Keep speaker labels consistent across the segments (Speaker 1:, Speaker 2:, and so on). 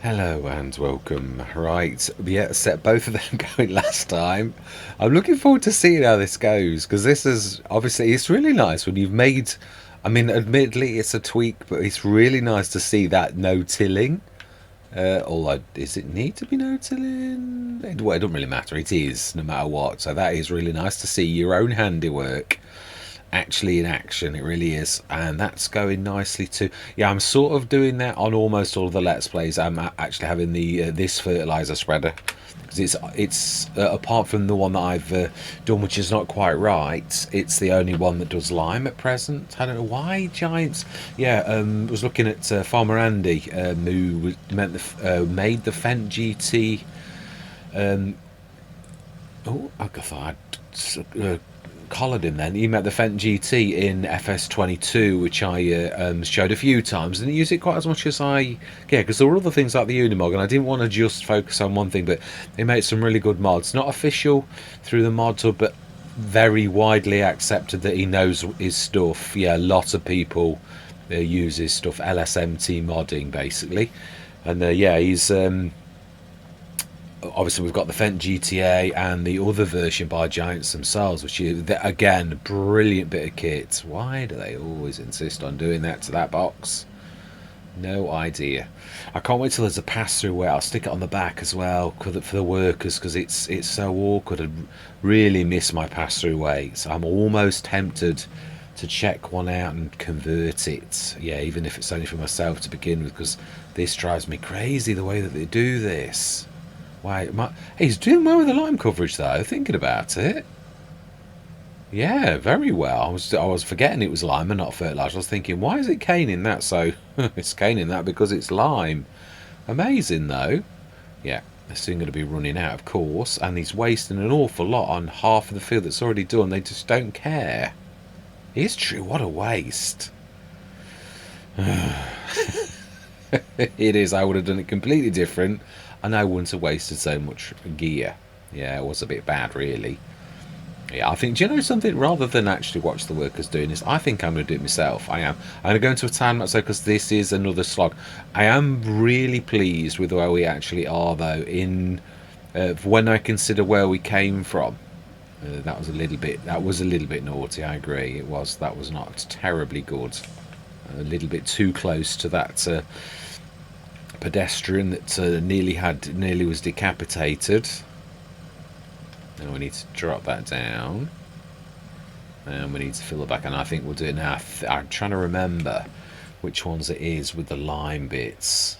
Speaker 1: Hello and welcome. Right, yeah, set both of them going last time. I'm looking forward to seeing how this goes because this is obviously it's really nice when you've made. I mean, admittedly, it's a tweak, but it's really nice to see that no tilling. Although, does it need to be no tilling? Well, it doesn't really matter. It is no matter what. So that is really nice to see your own handiwork actually in action. It really is, and that's going nicely too. Yeah, I'm sort of doing that on almost all of the let's plays. I'm actually having the this fertilizer spreader because it's apart from the one that I've done, which is not quite right. It's the only one that does lime at present. I don't know why giants. Yeah, was looking at Farmer Andy, who made the Fent GT. Oh, I thought I'd collared him then. He met the Fent GT in FS25, which I showed a few times, and didn't use it quite as much as yeah, because there were other things like the Unimog, and I didn't want to just focus on one thing, but he made some really good mods. Not official through the mod hub, but very widely accepted that he knows his stuff. Yeah, lots of people use his stuff, LSMT modding, basically. And yeah, he's obviously we've got the Fent GTA and the other version by Giants themselves, which is again a brilliant bit of kit. Why do they always insist on doing that to that box? No idea. I can't wait till there's a pass through where I'll stick it on the back as well for the workers because it's so awkward. I really miss my pass through weights. I'm almost tempted to check one out and convert it. Yeah, even if it's only for myself to begin with, because this drives me crazy the way that they do this. Why? He's doing well with the line coverage though. Thinking about it, yeah, very well. I was forgetting it was lime and not fertilizer. I was thinking, why is it caning that? So it's caning that because it's lime. Amazing though. Yeah, they're soon going to be running out, of course, and he's wasting an awful lot on half of the field that's already done. They just don't care. It's true. What a waste. It is. I would have done it completely different, and I wouldn't have wasted so much gear. Yeah, it was a bit bad, really. Yeah, I think, do you know something? Rather than actually watch the workers doing this, I think I'm going to do it myself. I am. I'm going to go into a time lapse because this is another slog. I am really pleased with where we actually are, though, in when I consider where we came from. That was a little bit. That was a little bit naughty. I agree. It was. That was not terribly good. A little bit too close to that pedestrian that nearly was decapitated. Now we need to drop that down, and we need to fill it back. And I think we'll do it now. I'm trying to remember which ones it is with the lime bits.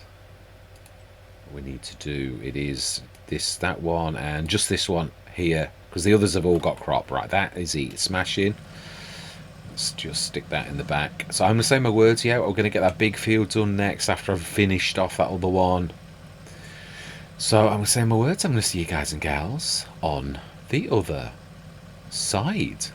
Speaker 1: We need to do it is that one and just this one here because the others have all got crop. Right, that is it. Smashing. Let's just stick that in the back. So I'm going to say my words here. We're going to get that big field done next after I've finished off that other one. So I'm going to say my words. I'm going to see you guys and gals on the other side.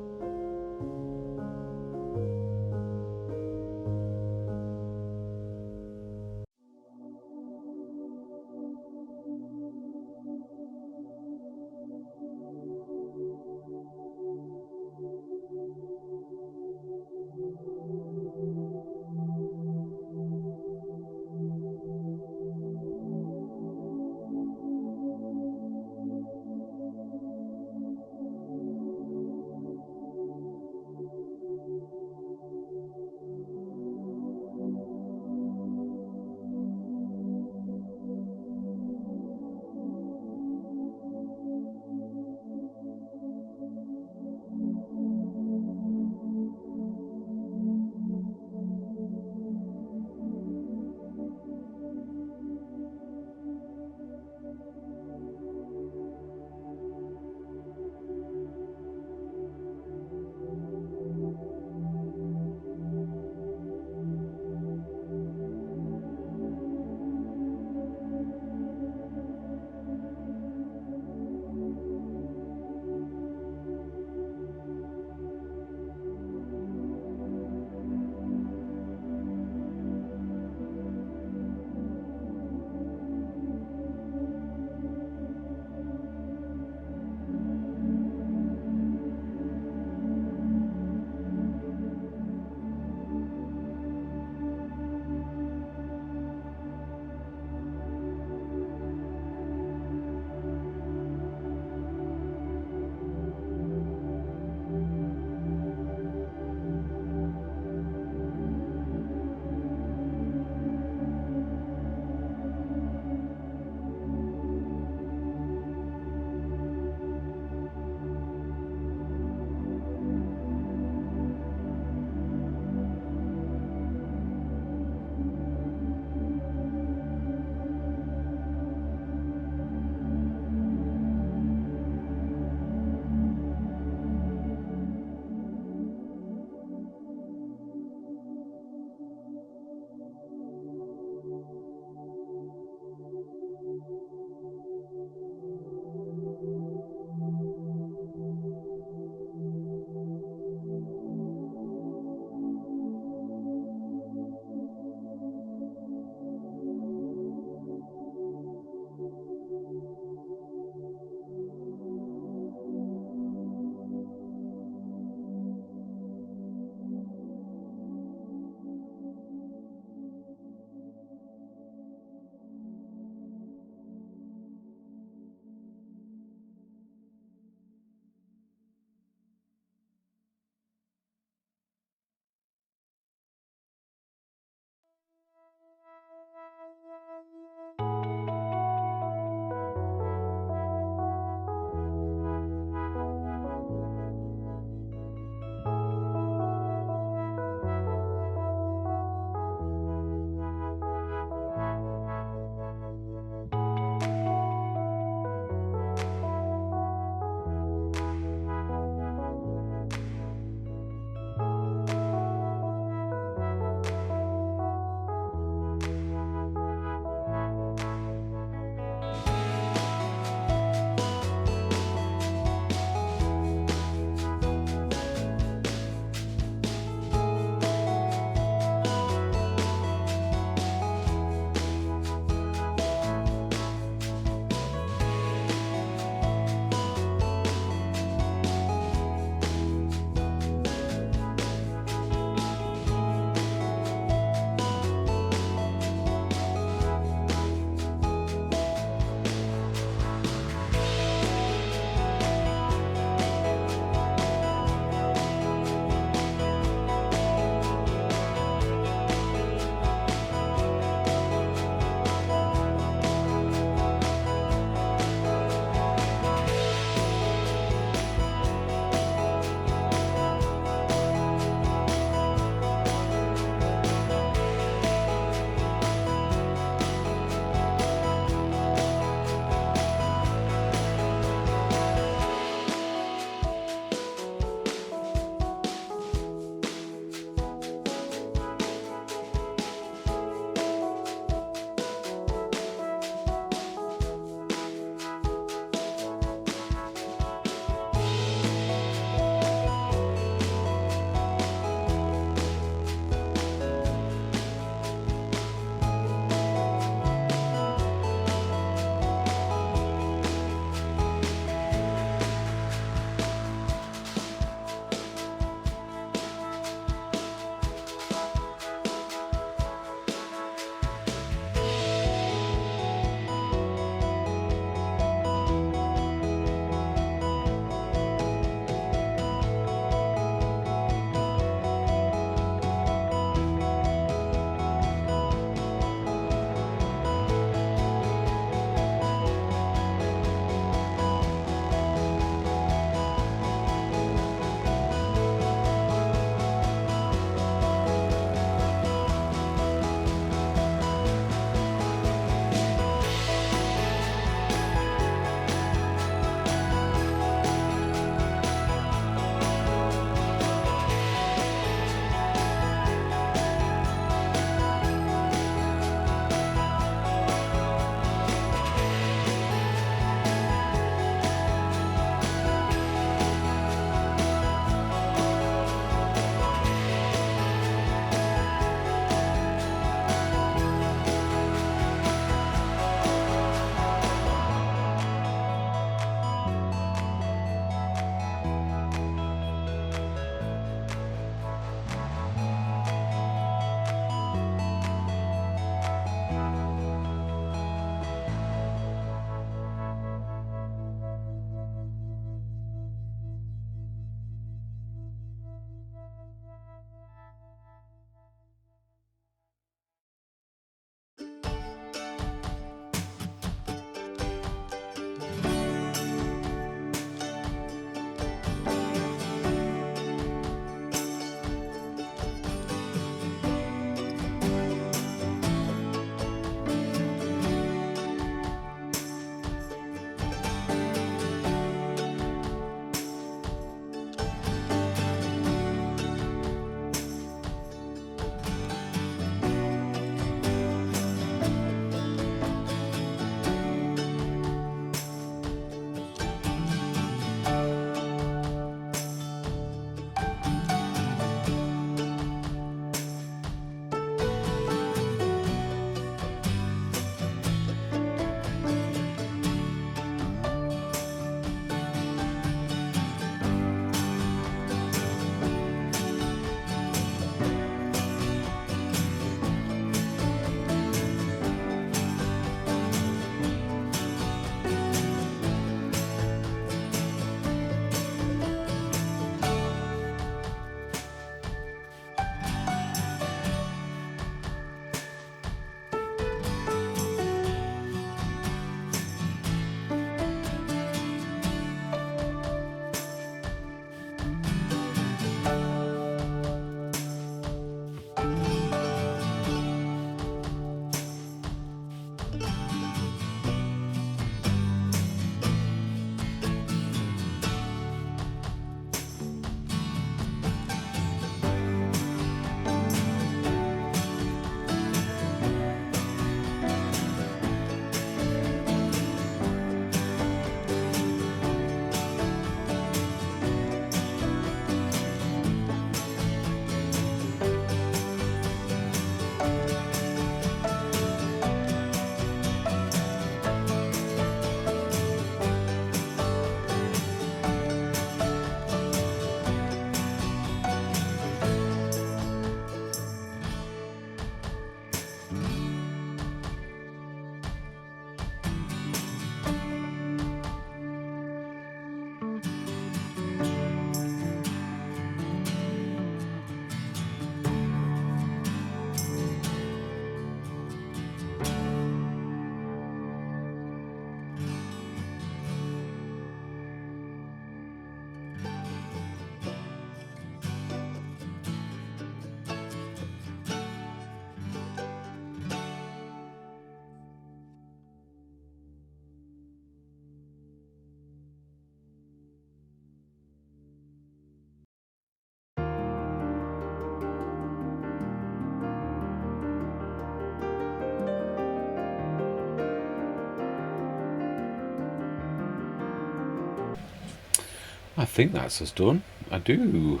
Speaker 1: I think that's us done. I do.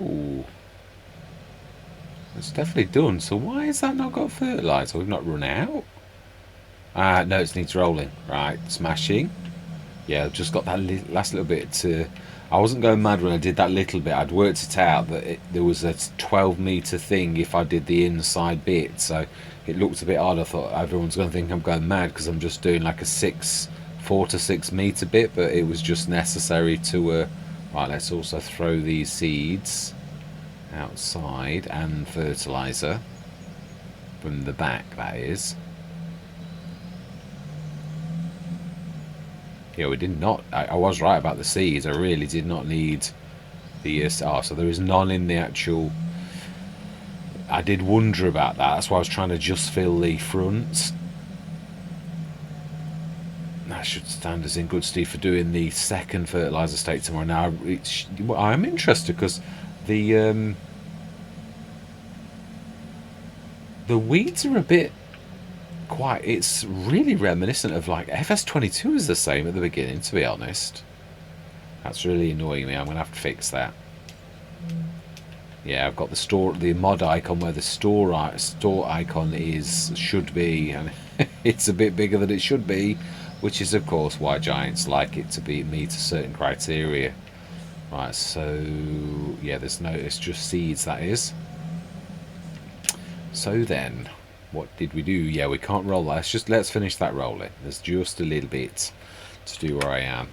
Speaker 1: Ooh. It's definitely done. So why has that not got fertiliser? We've not run out? No, it needs rolling. Right, smashing. Yeah, I've just got that last little bit to... I wasn't going mad when I did that little bit. I'd worked it out that there was a 12-metre thing if I did the inside bit. So it looked a bit odd. I thought everyone's going to think I'm going mad because I'm just doing like a 4 to 6 metre bit. But it was just necessary to... right, let's also throw these seeds outside and fertiliser from the back, that is. Yeah, we did not. I was right about the seeds. I really did not need the ESR. So there is none in the actual. I did wonder about that. That's why I was trying to just fill the fronts. That should stand us in good stead for doing the second fertiliser state tomorrow. Now, I'm interested because the weeds are a bit quite. It's really reminiscent of like FS22 is the same at the beginning, to be honest. That's really annoying me. I'm gonna have to fix that. Yeah, I've got the mod icon where the store icon should be, and it's a bit bigger than it should be, which is of course why giants like it to meet a certain criteria. Right, so yeah, it's just seeds, that is. So then, what did we do? Yeah, we can't roll that. Let's finish that rolling. There's just a little bit to do where I am,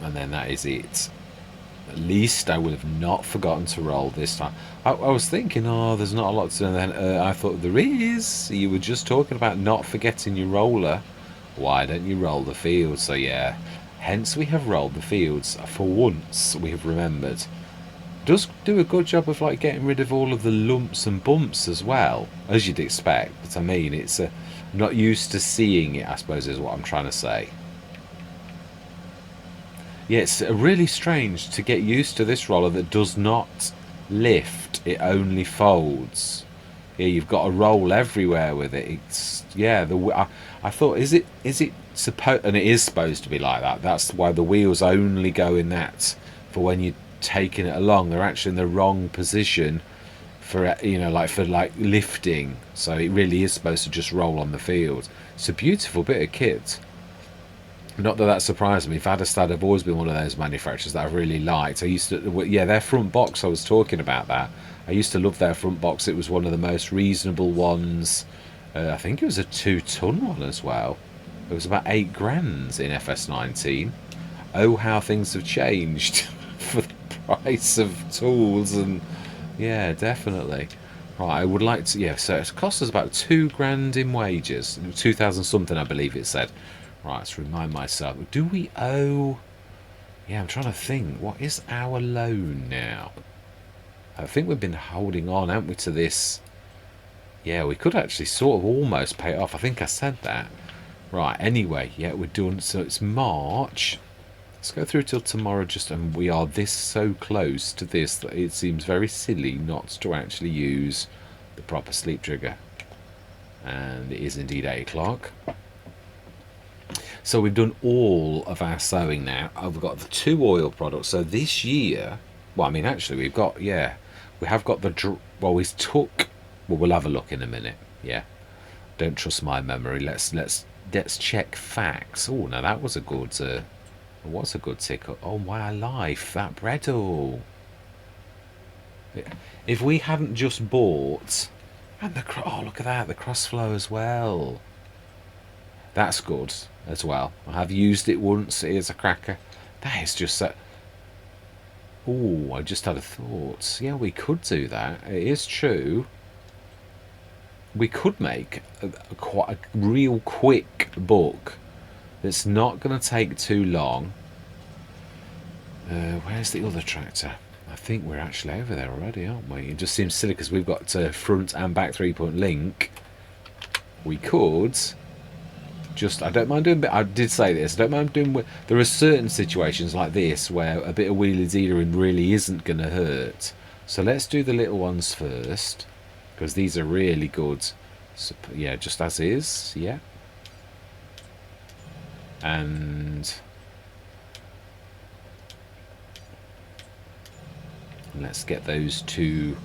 Speaker 1: and then that is it. At least I would have not forgotten to roll this time. I was thinking, oh, there's not a lot to do. And then I thought, there is. You were just talking about not forgetting your roller. Why don't you roll the fields? So yeah, hence we have rolled the fields. For once, we have remembered. Does do a good job of like getting rid of all of the lumps and bumps as well, as you'd expect. But I mean, it's not used to seeing it, I suppose, is what I'm trying to say. Yeah, it's really strange to get used to this roller that does not lift, it only folds. Yeah, you've got to roll everywhere with it. It's yeah, I thought is it supposed, and it is supposed to be like that. That's why the wheels only go in that for when you're taking it along. They're actually in the wrong position for like lifting. So it really is supposed to just roll on the field. It's a beautiful bit of kit. Not that surprised me. Vadestad have always been one of those manufacturers that I've really liked. I used to, yeah, their front box, I was talking about that. I used to love their front box. It was one of the most reasonable ones. I think it was a 2-ton one as well. It was about 8 grand in FS19. Oh, how things have changed for the price of tools. And yeah, definitely. Right, I would like to, yeah, so it cost us about 2 grand in wages. 2,000 something, I believe it said. Right, let's remind myself. Do we owe... Yeah, I'm trying to think. What is our loan now? I think we've been holding on, haven't we, to this? Yeah, we could actually sort of almost pay it off. I think I said that. Right, anyway, yeah, we're done. So it's March. Let's go through till tomorrow and we are this so close to this that it seems very silly not to actually use the proper sleep trigger. And it is indeed 8 o'clock. So we've done all of our sewing now. We've got the 2 oil products. So this year, well, I mean, actually, we've got, yeah, we have got the, well, we'll have a look in a minute. Yeah, don't trust my memory. Let's check facts. Oh, now that was a good, tickle. Oh, my life, that Breddle. If we hadn't just bought, and oh, look at that, the crossflow as well. That's good as well. I have used it once. It is a cracker. That is just so... Oh, I just had a thought. Yeah, we could do that. It is true. We could make quite a real quick book that's not going to take too long. Where's the other tractor? I think we're actually over there already, aren't we? It just seems silly because we've got front and back 3-point link. We could... I don't mind doing, I did say this, I don't mind doing, there are certain situations like this where a bit of wheelie dealing really isn't going to hurt. So let's do the little ones first, because these are really good. So, yeah, just as is, yeah. And And let's get those two.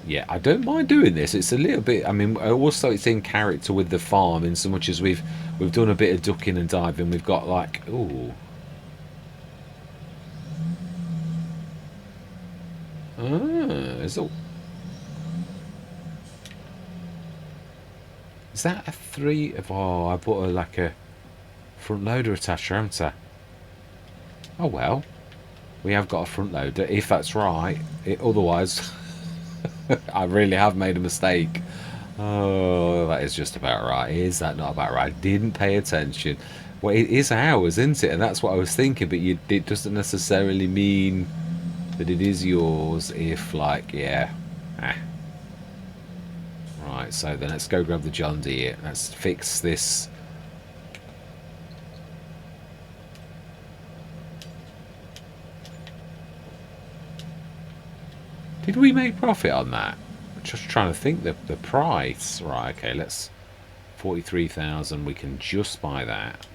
Speaker 1: Yeah, I don't mind doing this. It's a little bit. I mean, also it's in character with the farm in so much as we've done a bit of ducking and diving. We've got like, ooh, is that a three? Oh, I bought like a front loader attacher, haven't I? Oh well, we have got a front loader if that's right. Otherwise, I really have made a mistake. Oh, that is just about right. Is that not about right? I didn't pay attention. Well, it is ours, isn't it? And that's what I was thinking. But it doesn't necessarily mean that it is yours. If like, yeah. Ah. Right. So then let's go grab the John Deere. Let's fix this. Did we make profit on that? Just trying to think the price. Right. Okay. Let's 43,000. We can just buy that.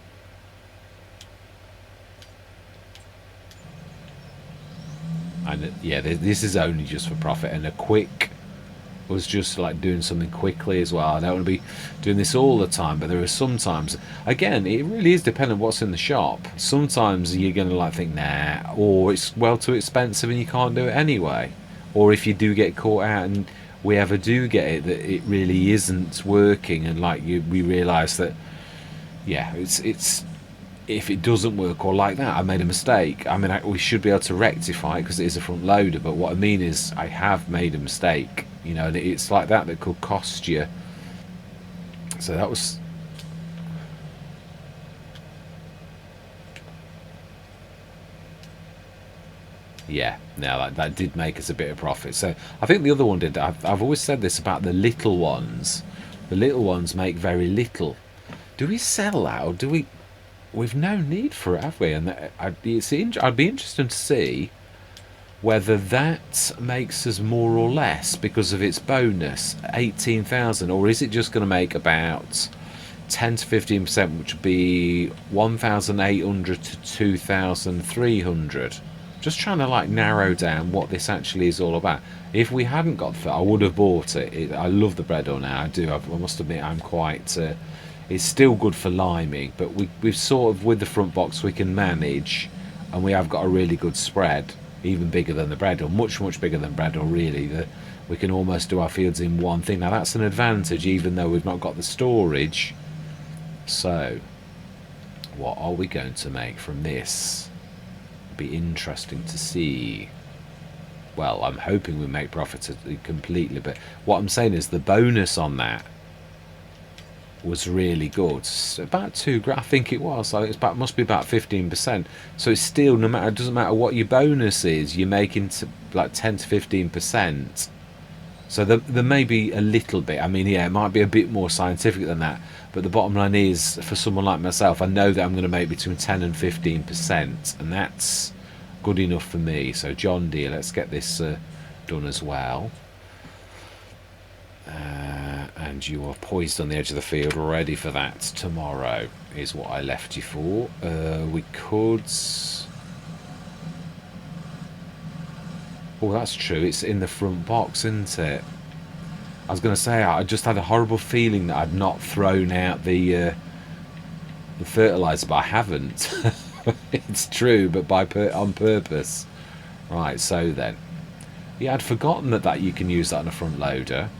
Speaker 1: And yeah, this is only just for profit, and a quick was just like doing something quickly as well. I don't want to be doing this all the time, but there are sometimes, again, it really is dependent on what's in the shop. Sometimes you're going to like think, nah, or it's well too expensive and you can't do it anyway. Or if you do get caught out and we ever do get it, that it really isn't working, and like we realise that, yeah, it's if it doesn't work or like that, I made a mistake. I mean, we should be able to rectify it because it is a front loader, but what I mean is I have made a mistake, you know, and it's like that could cost you. So that was... Yeah, now that did make us a bit of profit. So I think the other one did. I've always said this about the little ones. The little ones make very little. Do we sell that, or do we... We've no need for it, have we? And I'd be interested to see whether that makes us more or less because of its bonus, 18,000, or is it just going to make about 10 to 15%, which would be 1,800 to 2,300. Just trying to like narrow down what this actually is all about. If we hadn't got the, I would have bought it. I love the bread on now. I do. I must admit, I'm quite. It's still good for liming, but we've sort of, with the front box, we can manage, and we have got a really good spread, even bigger than the bread, or much bigger than bread, or really we can almost do our fields in one thing. Now that's an advantage, even though we've not got the storage. So what are we going to make from this? Be interesting to see. Well, I'm hoping we make profits completely, but what I'm saying is the bonus on that was really good. It's about $2,000, I think it was. So it's about, must be about 15%. So it's still, no matter, it doesn't matter what your bonus is, you're making like 10 to 15%. So there may be a little bit. I mean, yeah, it might be a bit more scientific than that. But the bottom line is, for someone like myself, I know that I'm going to make between 10 and 15%, and that's good enough for me. So John Deere, let's get this done as well. And you are poised on the edge of the field, ready for that tomorrow, is what I left you for. We could... Oh, that's true. It's in the front box, isn't it? I was going to say, I just had a horrible feeling that I'd not thrown out the fertiliser, but I haven't. It's true, but on purpose. Right, so then. Yeah, I'd forgotten that you can use that on a front loader.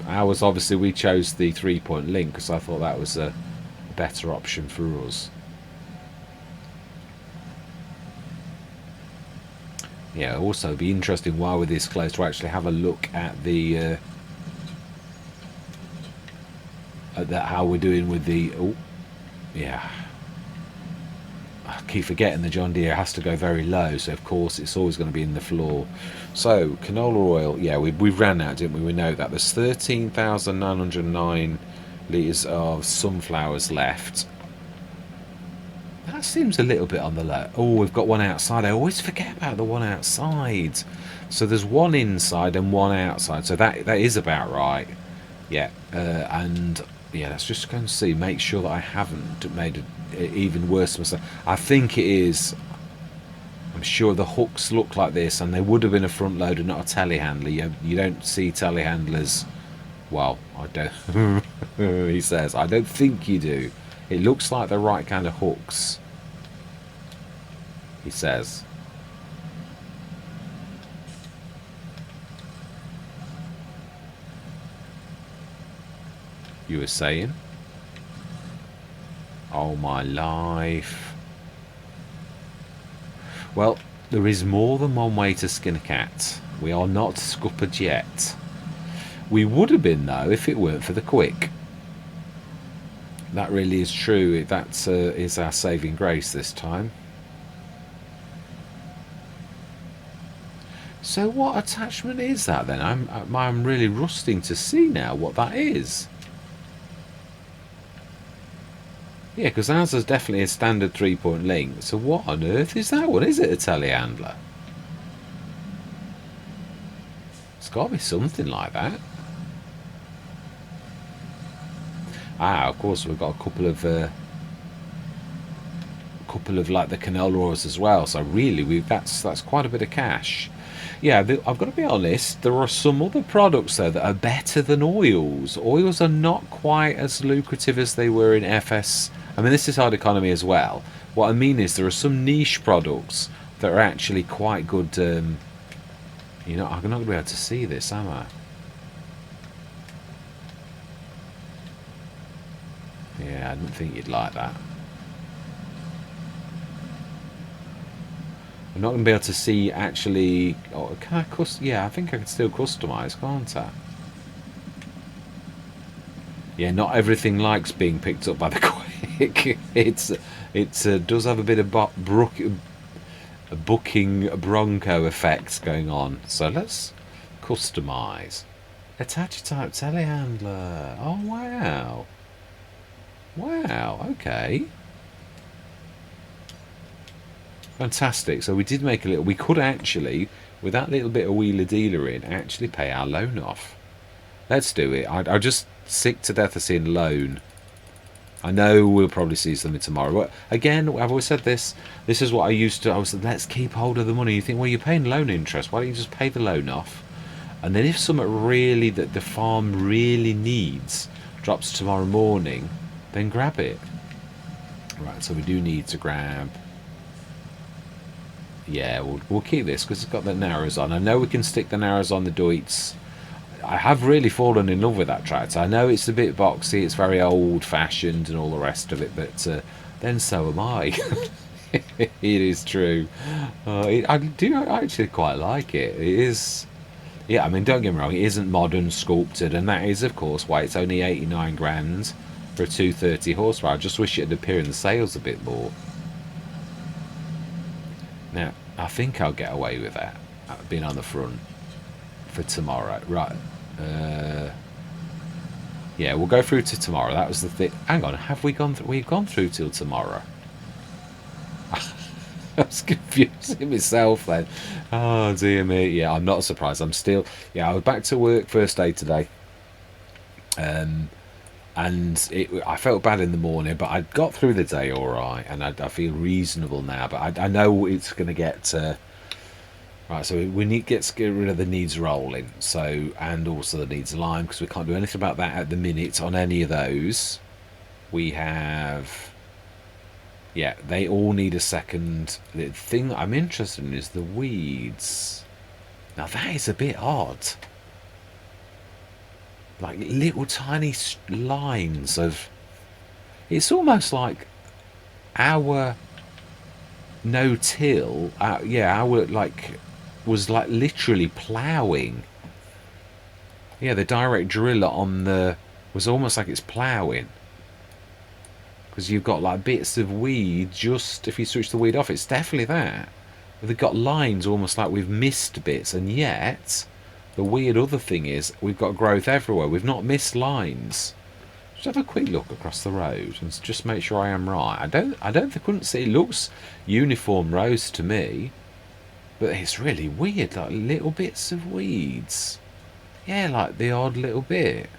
Speaker 1: Ours, obviously, we chose the 3-point link because I thought that was a better option for us. Yeah, also it'd be interesting while we're this close to actually have a look at the how we're doing with the... Oh, yeah. I keep forgetting the John Deere has to go very low, so of course it's always going to be in the floor. So canola oil, yeah, we ran out, didn't we? We know that there's 13,909 litres of sunflowers left. That seems a little bit on the low. Oh, we've got one outside. I always forget about the one outside. So there's one inside and one outside, so that is about right. Yeah, and yeah, let's just go and see, make sure that I haven't made an even worse mistake. I think it is. I'm sure the hooks look like this, and they would have been a front loader, not a telehandler. You don't see telehandlers. Well, I don't. He says, I don't think you do. It looks like the right kind of hooks. He says. You were saying? Oh my life. Well, there is more than one way to skin a cat. We are not scuppered yet. We would have been, though, if it weren't for the quick. That really is true. That is our saving grace this time. So what attachment is that then? I'm really rusting to see now what that is. Yeah, because ours is definitely a standard 3-point link. So what on earth is that one? Is it a telehandler? It's got to be something like that. Ah, of course we've got a couple of like the canola oils as well. So really, that's quite a bit of cash. Yeah, I've got to be honest. There are some other products though that are better than oils. Oils are not quite as lucrative as they were in FS. I mean, this is hard economy as well. What I mean is there are some niche products that are actually quite good. You know, I'm not going to be able to see this, am I? Yeah, I didn't think you'd like that. I'm not going to be able to see actually. Oh, can I yeah, I think I can still customize, can't I? Yeah, not everything likes being picked up by the quick. It does have a bit of booking bronco effect going on. So let's customize. Attach type telehandler. Oh wow. Wow. Okay. Fantastic. So we did make a little. We could actually, with that little bit of wheeler dealer in, actually pay our loan off. Let's do it. I'm just sick to death of seeing loan. I know we'll probably see something tomorrow. But again, I've always said this. This is what I used to. I was let's keep hold of the money. You think, well, you're paying loan interest. Why don't you just pay the loan off? And then if something really that the farm really needs drops tomorrow morning, then grab it. Right. So we do need to grab. Yeah, we'll keep this because it's got the narrows on. I know we can stick the narrows on the Deutz. I have really fallen in love with that tractor. I know it's a bit boxy, it's very old-fashioned and all the rest of it, but then so am I. It is true. I do actually quite like it. It is... Yeah, I mean, don't get me wrong, it isn't modern, sculpted, and that is, of course, why it's only 89 grand for a 230 horsepower. I just wish it'd appear in the sales a bit more. Now, I think I'll get away with that, being on the front for tomorrow. Right. Yeah, we'll go through to tomorrow. That was the thing. Hang on, have we gone through? We've gone through till tomorrow. I was confusing myself then. Oh, dear me. Yeah, I'm not surprised. I'm still... Yeah, I was back to work first day today. And I felt bad in the morning, but I got through the day all right, and I feel reasonable now. But I know it's going to get right. So we need to get rid of the needs rolling. So and also the needs lime because we can't do anything about that at the minute on any of those. We have, yeah, they all need a second. The thing that I'm interested in is the weeds. Now that is a bit odd. Like little tiny lines of... It's almost like our no-till, yeah, our like was like literally ploughing. Yeah, the direct driller on the was almost like it's ploughing because you've got like bits of weed. Just if you switch the weed off, it's definitely that. But they've got lines almost like we've missed bits, and yet. The weird other thing is we've got growth everywhere. We've not missed lines. Just have a quick look across the road and just make sure I am right. I couldn't see. It looks uniform rows to me, but it's really weird. Like little bits of weeds. Yeah, like the odd little bit.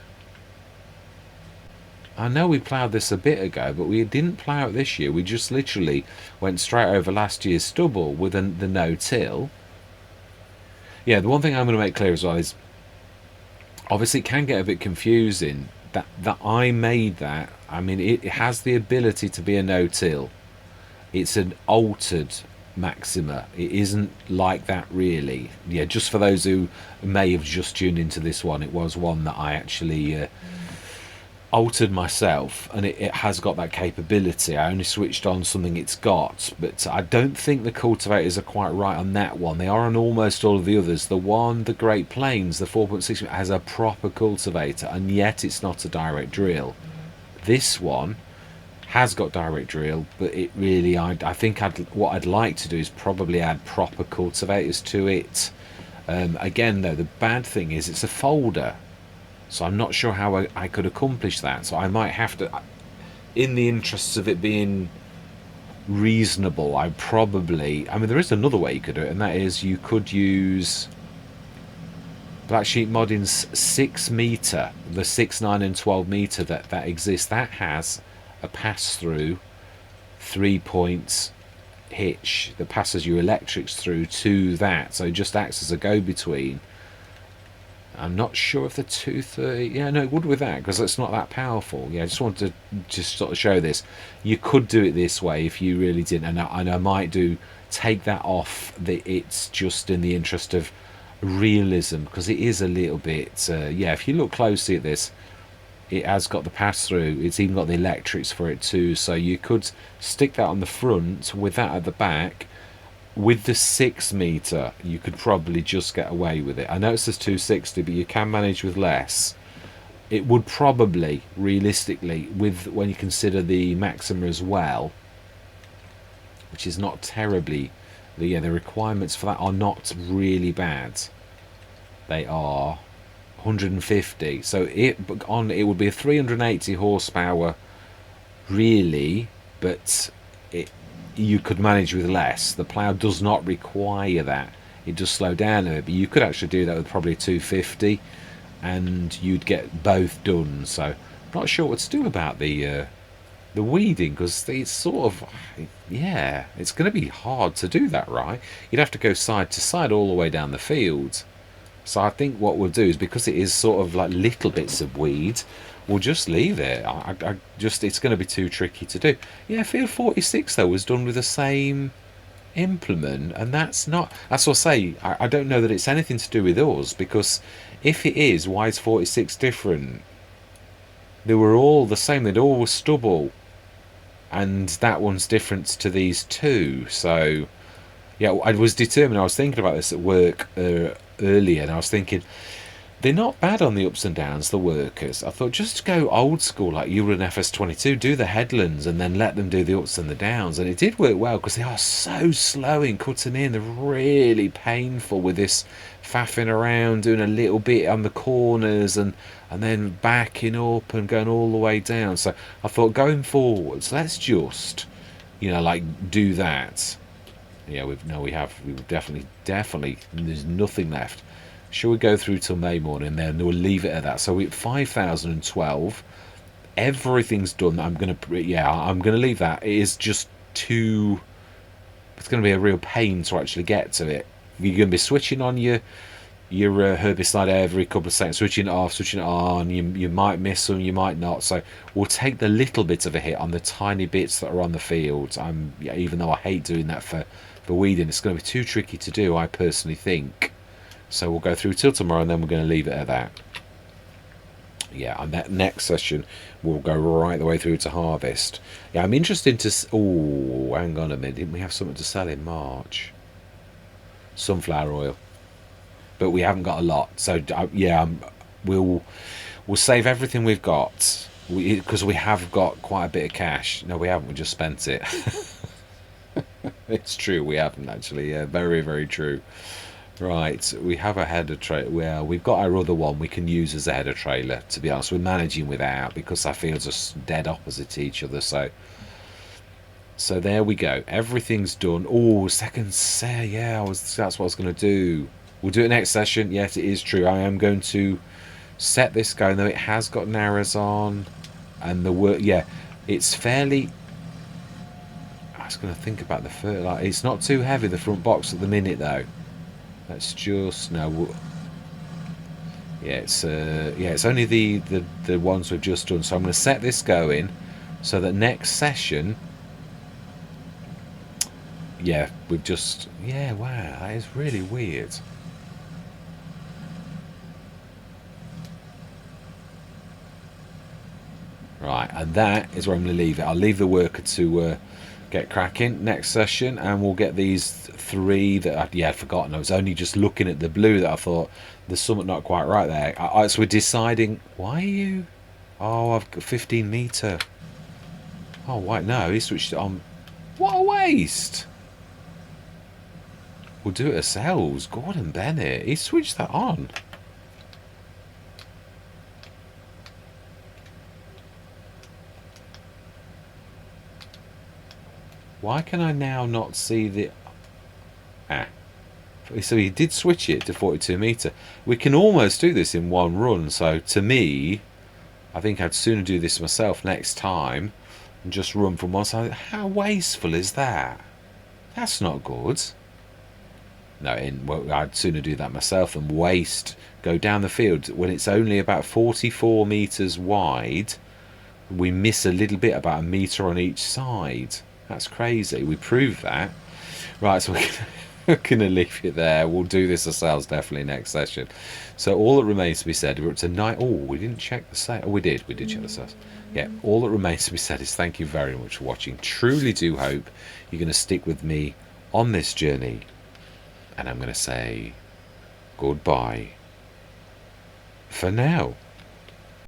Speaker 1: I know we ploughed this a bit ago, but we didn't plough it this year. We just literally went straight over last year's stubble with the no-till. Yeah, the one thing I'm going to make clear as well is, obviously it can get a bit confusing that I made that. I mean, it has the ability to be a no-till. It's an altered Maxima. It isn't like that really. Yeah, just for those who may have just tuned into this one, it was one that I actually altered myself, and it has got that capability. I only switched on something it's got, but I don't think the cultivators are quite right on that one. They are on almost all of the others. The Great Plains, the 4.6, has a proper cultivator, and yet it's not a direct drill. This one has got direct drill, but it really, I think what I'd like to do is probably add proper cultivators to it. Again, though, the bad thing is it's a folder, so I'm not sure how I could accomplish that. So I might have to, in the interests of it being reasonable, I mean, there is another way you could do it, and that is you could use Black Sheep Modding's 6 meter, the 6, 9 and 12 meter that exists. That has a pass-through 3 points hitch that passes your electrics through to that, so it just acts as a go-between. I'm not sure if the 230, yeah, no, it would with that, because it's not that powerful. Yeah, I just wanted to just sort of show this. You could do it this way if you really didn't, and I might take that off. It's just in the interest of realism, because it is a little bit, yeah, if you look closely at this, it has got the pass-through. It's even got the electrics for it too, so you could stick that on the front with that at the back. With the 6 meter, you could probably just get away with it. I know it says 260, but you can manage with less. It would probably, realistically, when you consider the Maxima as well, which is not terribly, the requirements for that are not really bad. They are 150, so it would be a 380 horsepower really, but you could manage with less. The plough does not require that. It does slow down a bit, but you could actually do that with probably 250 and you'd get both done. So I'm not sure what to do about the weeding, because it's sort of, yeah, it's going to be hard to do that right. You'd have to go side to side all the way down the field. So I think what we'll do is, because it is sort of like little bits of weed, we'll just leave it. It's going to be too tricky to do. Yeah, Field 46 though was done with the same implement, and that's what I say. I don't know that it's anything to do with us, because if it is, why is 46 different? They were all the same. They'd all were stubble, and that one's different to these two. So yeah, I was determined. I was thinking about this at work earlier, and I was thinking, they're not bad on the ups and downs, the workers. I thought, just go old school like you were in FS25, do the headlands and then let them do the ups and the downs. And it did work well, because they are so slow in cutting in. They're really painful with this faffing around, doing a little bit on the corners and then backing up and going all the way down. So I thought, going forwards, let's just, like, do that. Yeah, we've definitely, there's nothing left. Shall we go through till May morning, then we'll leave it at that. So we're at 5,012. Everything's done. I'm gonna leave that. It is just too, it's gonna be a real pain to actually get to it. You're gonna be switching on your herbicide every couple of seconds, switching it off, switching it on. You might miss them, you might not. So we'll take the little bit of a hit on the tiny bits that are on the field. Even though I hate doing that for weeding, it's going to be too tricky to do, I personally think. So we'll go through till tomorrow, and then we're going to leave it at that. Yeah, and that next session we'll go right the way through to harvest. Yeah, I'm interested to. Oh, hang on a minute. Didn't we have something to sell in March? Sunflower oil, but we haven't got a lot. So yeah, we'll save everything we've got, because we have got quite a bit of cash. No, we haven't. We just spent it. It's true, we haven't actually. Yeah, very, very true. Right, we have a header trailer. Well, we've got our other one we can use as a header trailer. To be honest, we're managing without, because our fields are dead opposite each other. So there we go. Everything's done. Oh, second set. Yeah, that's what I was going to do. We'll do it next session. Yes, it is true. I am going to set this going, though it has got narrows on. And the work, yeah, it's fairly. I was going to think about the first. Like, it's not too heavy, the front box at the minute though. Let's just no. Yeah, it's only the ones we've just done. So I'm going to set this going, so that next session. Yeah, we've just. Yeah, wow, that is really weird. Right, and that is where I'm going to leave it. I'll leave the worker to get cracking next session, and we'll get these three that I'd forgotten. I was only just looking at the blue that I thought there's something not quite right there. So we're deciding. Why are you? Oh, I've got 15 meter. Oh, wait, no, he switched it on. What a waste! We'll do it ourselves. Gordon Bennett, he switched that on. Why can I now not see the... Ah. So he did switch it to 42 meter. We can almost do this in one run. So to me, I think I'd sooner do this myself next time and just run from one side. How wasteful is that? That's not good. No, well, I'd sooner do that myself than go down the field when it's only about 44 meters wide. We miss a little bit, about a meter on each side. That's crazy. We proved that. Right, so we're going to leave it there. We'll do this ourselves definitely next session. So all that remains to be said, we're up to night. Oh, we didn't check the sales. Oh, we did check the sales. Yeah, all that remains to be said is thank you very much for watching. Truly do hope you're going to stick with me on this journey. And I'm going to say goodbye for now.